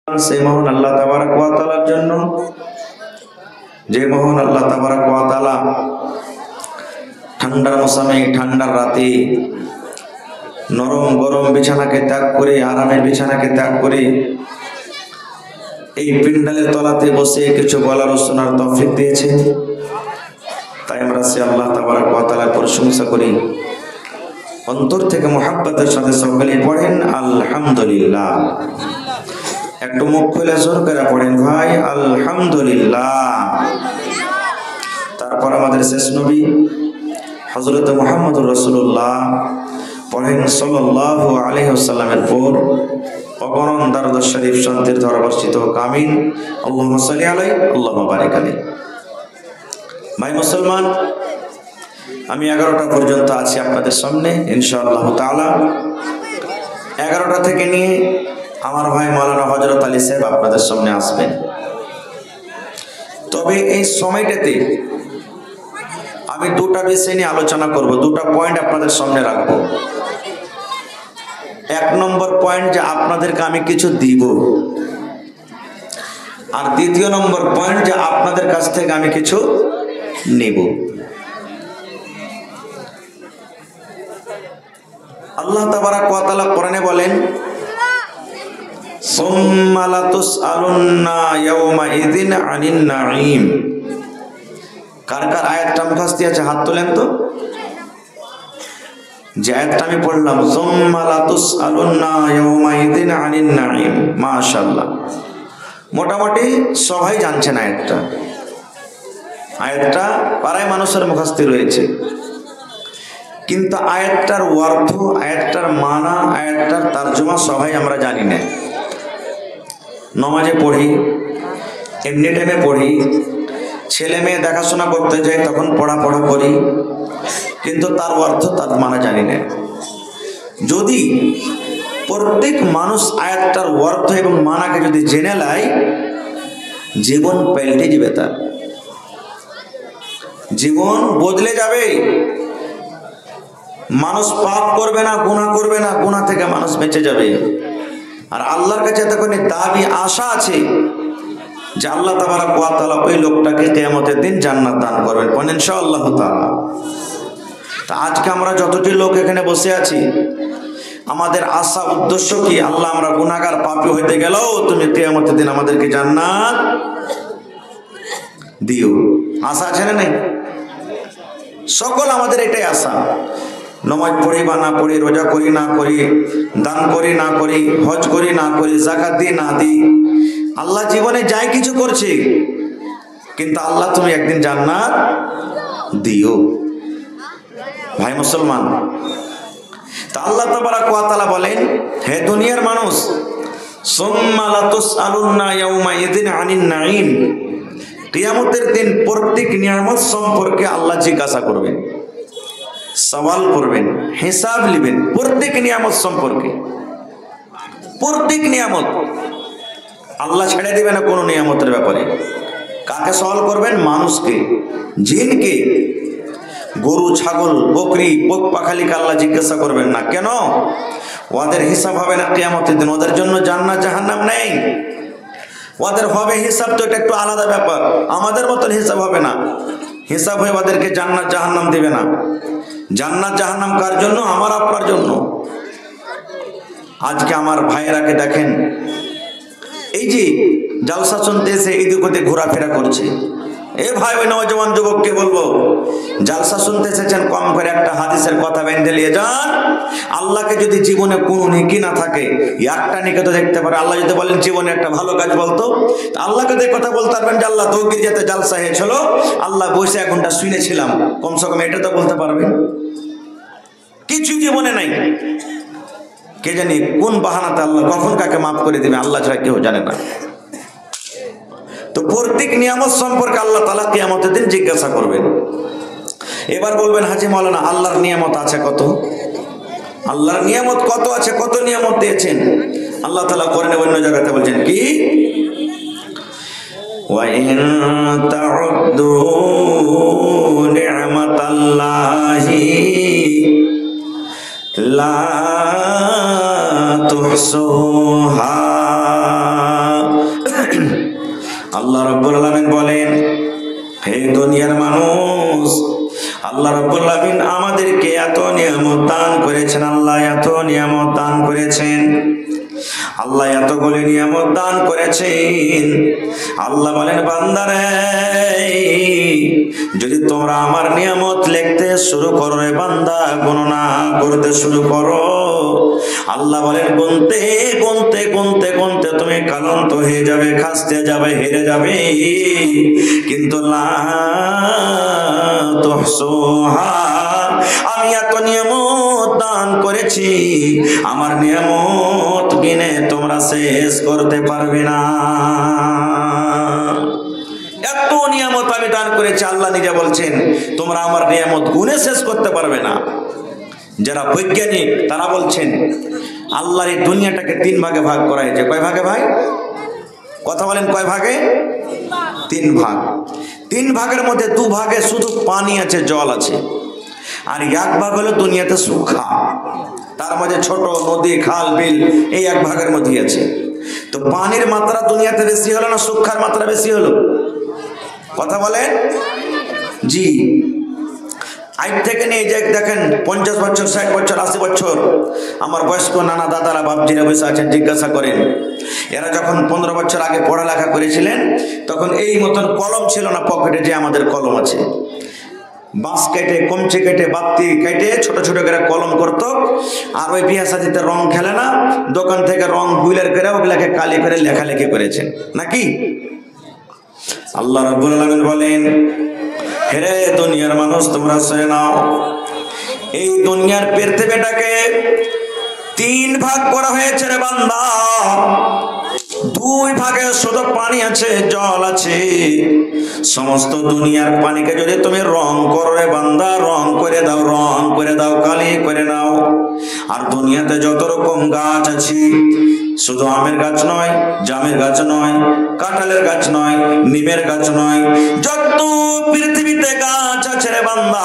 সেই মহান আল্লাহ তাবারক ওয়া তাআলার জন্য, যে মহান আল্লাহ তাবারক ওয়া তাআলা ঠান্ডার মৌসুমে, ঠান্ডার রাতে নরম গরম বিছানাকে ত্যাগ করে, আরামের বিছানাকে ত্যাগ করে এই পিন্ডালের তলাতে বসে কিছু বলার ও শোনার তৌফিক দিয়েছেন। তাই আমরা সে আল্লাহ তাবারক ওয়া তাআলার প্রশংসা করি, অন্তর থেকে মুহাব্বতের সাথে সকলেই পড়েন আলহামদুলিল্লাহ। একটু মুখ খুলে জোর করে পড়েন ভাই আলহামদুলিল্লাহ। তারপর আমাদের শেষ নবী হযরত মুহাম্মদুর রাসূলুল্লাহ পড়েন সাল্লাল্লাহু আলাইহি ওয়াসাল্লামের পর অগণন দরুদ শরীফ শান্তির ধারা বর্ষিত হোক, আমিন। আল্লাহুম্মা সাল্লি আলাইহি আল্লাহুম্মা বারিক আলাইহি। ভাই মুসলমান, আমি 11টা পর্যন্ত আছি আপনাদের সামনে ইনশাআল্লাহ তাআলা। 11টা থেকে নিয়ে আমার ভাই মাওলানা হযরত আলী সাহেব আপনাদের সামনে আসবেন। তবে এই সময়টাতে আমি দুটা বিষয় নিয়ে আলোচনা করব, দুটা পয়েন্ট আপনাদের সামনে রাখব। 1 নম্বর পয়েন্ট যে আপনাদেরকে আমি কিছু দিব, আর 2 নম্বর পয়েন্ট যে আপনাদের কাছ থেকে আমি কিছু নেব। আল্লাহ তাবারক ওয়া তাআলা কোরআনে বলেন সুম্মা লাতুসআলুন্না ইয়াওমা ইযিন আনিন নাঈম। কার কার আয়াতটা মুখস্থ আছে হাত তোলেন তো। যে আয়াতটা আমি পড়লাম সুম্মা লাতুসআলুন্না ইয়াওমা ইযিন আনিন নাঈম, মাশাআল্লাহ, মোটামুটি সবাই জানছেন আয়াতটা। আয়াতটা পাড়ায় মানুষের মুখস্থ রয়েছে, কিন্তু আয়াতটার অর্থ, আয়াতটার মানা, আয়াতটার তরজমা সবাই আমরা জানি না। নমাজে পড়ি, এমনি টাইমে পড়ি, ছেলে মেয়ে দেখাশোনা করতে যাই তখন পড়া করি, কিন্তু তার অর্থ, তার মানা জানি না। যদি প্রত্যেক মানুষ আয়াতটার অর্থ এবং মানাকে যদি জেনে নেয়, জীবন পাল্টে যাবে, তার জীবন বদলে যাবে। মানুষ পাপ করবে না, গুনাহ করবে না, গুনাহ থেকে মানুষ বেঁচে যাবে। আর আল্লাহর কাছে এতক্ষণে দাবি আশা আছে যে আল্লাহ তাবারক ওয়া তাআলা ওই লোকটাকে কিয়ামতের দিন জান্নাত দান করবেন, ইনশাআল্লাহ তাআলা। তা আজকে আমরা যতটি লোক এখানে বসে আছি, আমাদের আশা উদ্দেশ্য কি? আল্লাহ, আমরা গুনাহগার পাপী হইতে গেলেও তুমি কিয়ামতের দিন আমাদেরকে জান্নাত দিও। আশা আছে না নাই? সকল আমাদের এটাই আশা। নামাজ পড়ি বা না পড়ি, রোজা করি না করি, দান করি না করি, হজ করি না করি, যাকাত দিই না দিই, আল্লাহ জীবনে যাই কিছু করছি, কিন্তু আল্লাহ তুমি একদিন জান্নাত দিও। ভাই মুসলমান, তা আল্লাহ তাবারক ওয়া তাআলা বলেন, হে দুনিয়ার মানুষ, সুম্মা লাতুসআলুন্না ইয়াওমা ইযিন আনিন নাঈম। কিয়ামতের দিন প্রত্যেক নিয়ামত সম্পর্কে আল্লাহ জিজ্ঞাসা করবেন, সওয়াল করবেন, হিসাব নেবেন। প্রত্যেক নিয়ামত সম্পর্কে, প্রত্যেক নিয়ামত আল্লাহ ছেড়ে দিবে না কোনো নিয়ামতের ব্যাপারে। কাকে সওয়াল করবেন? মানুষকে, জিনকে, গরু, ছাগল, বকরি, পোক পাখালিকে আল্লাহ জিজ্ঞাসা করবেন না। কেন? ওদের হিসাব হবে না কিয়ামতের দিন। ওদের জন্য জান্নাত জাহান্নাম নেই, ওদের হবে হিসাব। তো এটা একটু আলাদা ব্যাপার, আমাদের মতন হিসাব হবে না। হিসাব হয়ে ওদেরকে জান্নাত জাহান্নাম দেবে না। জান্নাত জাহান্নাম কার জন্য? আমার আপনার জন্য। আজকে আমার ভাইয়েরাকে দেখেন, এই যে জালসা শুনতে এসে এদিক ওদিক ঘোরাফেরা করছে। এ ভাই, ওই নওজোয়ান যুবককে বলবো, জালসা শুনতে এসেছেন, কম করে একটা হাদিসের কথা বেঁধে নিয়ে যান। আল্লাহকে যদি জীবনে কোনো নেকি না থাকে, একটা নেকি তো দেখতে পারে। আল্লাহ যদি বলেন জীবনে একটা ভালো কাজ বলতো, আল্লাহকে দিয়ে কথা বলতে পারবেন যে আল্লাহ তৌকির যাতে জালসা হয়েছিল, আল্লাহ বসে 1 ঘন্টা শুনেছিলাম, কমসে কম এটা তো বলতে পারবেন। কিছু জীবনে নাই। কে জানি কোন বাহানাতে আল্লাহ কখন কাকে মাফ করে দিবে, আল্লাহ ছাড়া কেউ জানে না। তো প্রত্যেক নিয়ামত সম্পর্কে আল্লাহ তাআলা কিয়ামতের দিন জিজ্ঞাসা করবেন। এবার বলবেন, হাজী মাওলানা, আল্লাহর নিয়ামত আছে কত? আল্লাহর নিয়ামত কত আছে? কত নিয়ামত দিয়েছেন আল্লাহ তাআলা? কোরআনে অন্য জায়গাতে বলছেন কি, ওয়া ইন তাউদ্দু নি'মাতাল্লাহি লা তুহসুহা আল্লাহ রাব্বুল আলামিন বলেন, হে দুনিয়ার মানুষ, আল্লাহ রাব্বুল আলামিন আমাদেরকে এত নিয়ামত দান করেছেন, আল্লাহ এত নিয়ামত দান করেছেন, আল্লাহ এতগুলি নিয়ামত দান করেছেন। আল্লাহ বলেন, বান্দারে যদি তোমরা আমার নিয়ামত লিখতে শুরু করো রে বান্দা, গণনা করতে শুরু করো, আল্লাহ বলেন গুনতে গুনতে গুনতে গুনতে তুমি ক্লান্ত হয়ে যাবে, খাসতে যাবে, হেরে যাবে, কিন্তু লা তুহসুহা, আমি এত নিয়ামত দান করেছি, আমার নিয়ামত গিনে তোমরা শেষ করতে পারবে না। এত নিয়ামত আমি দান করেছি, আল্লাহ নিজে বলছেন তোমরা আমার নিয়ামত গুনে শেষ করতে পারবে না। যারা বৈজ্ঞানিক তারা বলছেন আল্লাহর এই দুনিয়াটাকে 3 ভাগে ভাগ করা হয়েছে। কয় ভাগে ভাই? কথা বলেন, কয় ভাগে? 3 ভাগ। 3 ভাগের মধ্যে 2 ভাগে শুধু পানি আছে, জল আছে, আর 1 ভাগ হলো দুনিয়াতে সুখা, তার মধ্যে ছোট নদী, খাল, বিল, এই 1 ভাগের মধ্যে আছে। তো পানির মাত্রা দুনিয়াতে বেশি হলো না সুখার মাত্রা বেশি হলো? কথা বলেন জি। আজ থেকে নিয়ে যে দেখেন 50 বছর, 60 বছর, 80 বছর আমার বয়স্ক নানা দাদারা বাপজিরা বসে আছেন, জিজ্ঞাসা করেন এরা যখন 15 বছর আগে পড়ালেখা করেছিলেন তখন এই মতন কলম ছিল না পকেটে, যে আমাদের কলম আছে। বাঁশ কেটে, কমচি কেটে, বাতি কেটে ছোট ছোট করে কলম করতো, আর ওই বিয়া শাদিতে রং খেলে না, দোকান থেকে রং গুইলার করে ওগুলাকে কালি করে লেখালেখি করেছেন নাকি? আল্লাহ রাব্বুল আলামিন বলেন, হেরে দুনিয়ার মানুষ তোমরা শুনে নাও, এই দুনিয়ার পৃথিবীটাকে 3 ভাগ করা হয়েছে রে বান্দা। 2 ভাগে শুধু পানি আছে, জল আছে। সমস্ত দুনিয়ার পানিকে যদি তুমি রং করো রে বান্দা, রং করে দাও, রং করে দাও, কালি করে নাও। আর দুনিয়াতে যত রকম গাছ আছে, শুধু আমের গাছ নয়, জামের গাছ নয়, কাঁঠালের গাছ নয়, নিমের গাছ নয়, যত পৃথিবীতে গাছ আছে রে বান্দা,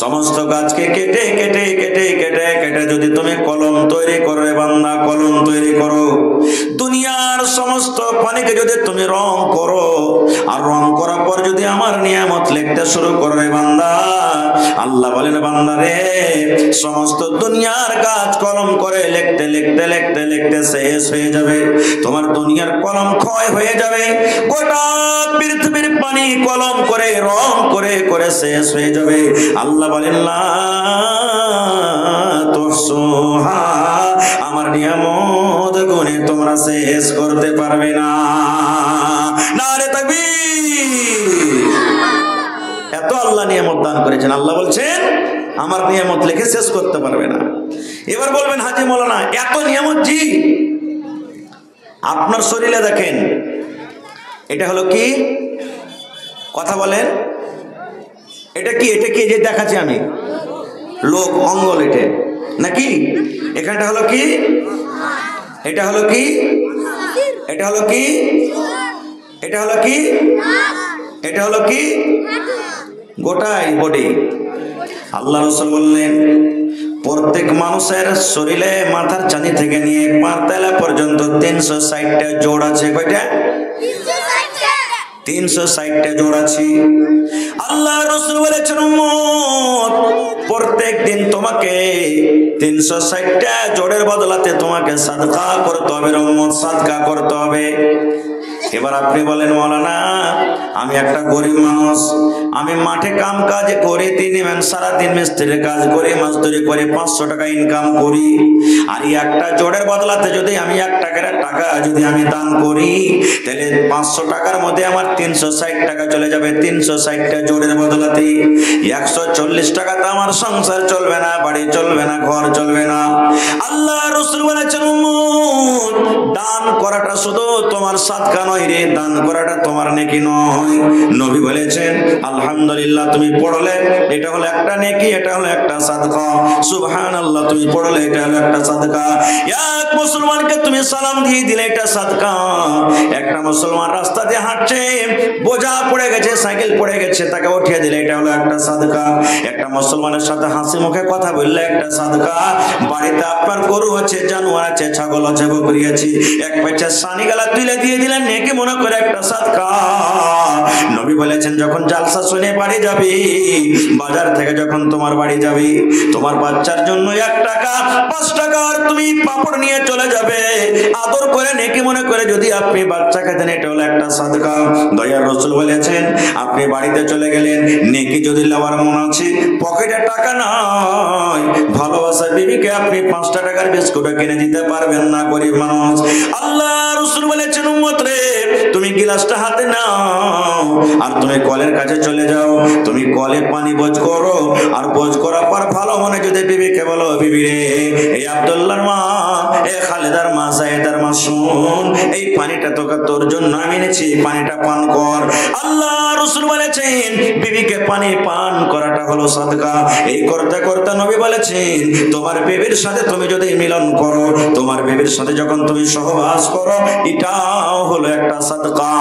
সমস্ত গাছকে কেটে কেটে কেটে কেটে কেটে যদি তুমি কলম তৈরি করো রে বান্দা, কলম তৈরি করো, দুনিয়ার সমস্ত পানিকে যদি তুমি রং করো, আর রং করার পর যদি আমার নিয়ামত লিখতে শুরু করো রে বান্দা, আল্লাহ বলেন বান্দা রে, সমস্ত দুনিয়ার গাছ কলম করে লিখতে লিখতে লিখতে লিখতে শেষ হয়ে যাবে, তোমার দুনিয়ার কলম ক্ষয় হয়ে যাবে, গোটা পৃথিবীর পানি কলম করে রং করে করে শেষ হয়ে যাবে। আল্লাহ বলেন লা তুহসুহা, আমার নিয়ামত গুনে তোমরা শেষ করতে পারবে না। নারে তাকবীর! এত আল্লাহ নিয়ামত দান করেছেন, আল্লাহ বলছেন আমার নিয়ামত লিখে শেষ করতে পারবে না। এবার বলবেন হাজি মৌলানা এত নিয়ামত, জি। আপনার শরীরে দেখেন, এটা হলো কি? কথা বলেন, এটা কি? এটা কি যে দেখাচ্ছি আমি? লোক, অঙ্গল, এটা নাকি? এখানটা হলো কি? এটা হলো কি? এটা হলো কি? এটা হলো কি? এটা হলো কি? গোটাই বডি। আল্লাহ রাসূল বললেন প্রত্যেক মানুষের শরীরে মাথার চাঁদি থেকে নিয়ে পার তলা পর্যন্ত 360টা জোড় আছে। কয়টা? 360টা জোড় আছে। আল্লাহ রাসূল বলেছেন উম্মত প্রত্যেক দিন তোমাকে 360টা জোড়ের বদলাতে তোমাকে সাদকা করতে হবে, উম্মত সাদকা করতে হবে। এবার আপনি বলেন মাওলানা আমি একটা গরিব মানুষ, আমি মাঠে কাম কাজ করি, সারাদিন মিস্ত্রির কাজ করি, মজদুরি করে 500 টাকা ইনকাম করি, আর একটা জোড়ের বদলাতে যদি আমি 1 টাকার টাকা যদি আমি দান করি, তাহলে 500 টাকার মধ্যে আমার 360 টাকা চলে যাবে। 360টা জোড়ের বদলাতে 140 টাকাতে আমার সংসার চলবে না, বাড়ি চলবে না, ঘর চলবে না। আল্লাহ রাসূল বলেছেন উম্মত দান করাটা শুধু তোমার সাদকা নয় রে, দান করাটা তোমার নেকি নয়। নবী বলেছেন আলহামদুলিল্লাহ তুমি পড়লে এটা হলো একটা নেকি, এটা হলো একটা সাদকা। সুবহানাল্লাহ তুমি পড়লে এটা হলো একটা সাদকা। এক মুসলমানকে তুমি সালাম দিয়ে দিলে এটা সাদকা। একটা মুসলমান রাস্তা দিয়ে হাঁটছে, বোঝা পড়ে গেছে, সাইকেল পড়ে গেছে, তাকে উঠিয়ে দিলে এটা হলো একটা সাদকা। একটা মুসলমানের সাথে হাসি মুখে কথা বললে একটা সাদকা। বাড়িতে আপনার গরু আছে, জানোয়ার আছে, ছাগল আছে, বকরি আছে, এক পয়সা সানি গালা তুলে দিয়ে দিলেন নেকি নেকি মনে করে একটা সাদকা। নবী বলেছেন যখন জালসা শুনে বাড়ি যাবি, বাজার থেকে যখন তোমার বাড়ি যাবি, তোমার বাচ্চার জন্য 1 টাকা 5 টাকার তুমি পাপড় নিয়ে চলে যাবে, আদর করে নেকি মনে করে যদি আপনি বাচ্চাকে দেন, এটা হলো একটা সাদকা। দয়ার রাসূল বলেছেন আপনি বাড়িতে চলে গেলেন, নেকি যদি নেওয়ার মন আছে, পকেটে টাকা নাই, ভালোবাসা বিবিকে আপনি 5 টাকার বিস্কুট কিনে দিতে পারবেন না, গরিব মানুষ। আল্লাহ রাসূল বলেছেন উম্মত রে, তুমি গিলাসটা হাতে নাও আর তুমি কলের কাছে চলে যাও, তুমি কলে পানি বোঝ করো, আর বোঝ করার পর ভালো মনে যদি বিবিকে বলো, বিবি রে, এই আব্দুল্লাহর মা, এই খালেদার মা, জায়েদার মা, শুন এই পানিটা তোর জন্য আমি এনেছি, পানিটা পান কর। আল্লাহ রাসূল বলেছেন বিবিকে পানি পান করাটা হলো সাদকা। এই করতে করতে নবী বলেছেন তোমার বিবির সাথে তুমি যদি মিলন করো, তোমার বিবির সাথে যখন তুমি সহবাস করো, এটাও হলো একটা সাদকা।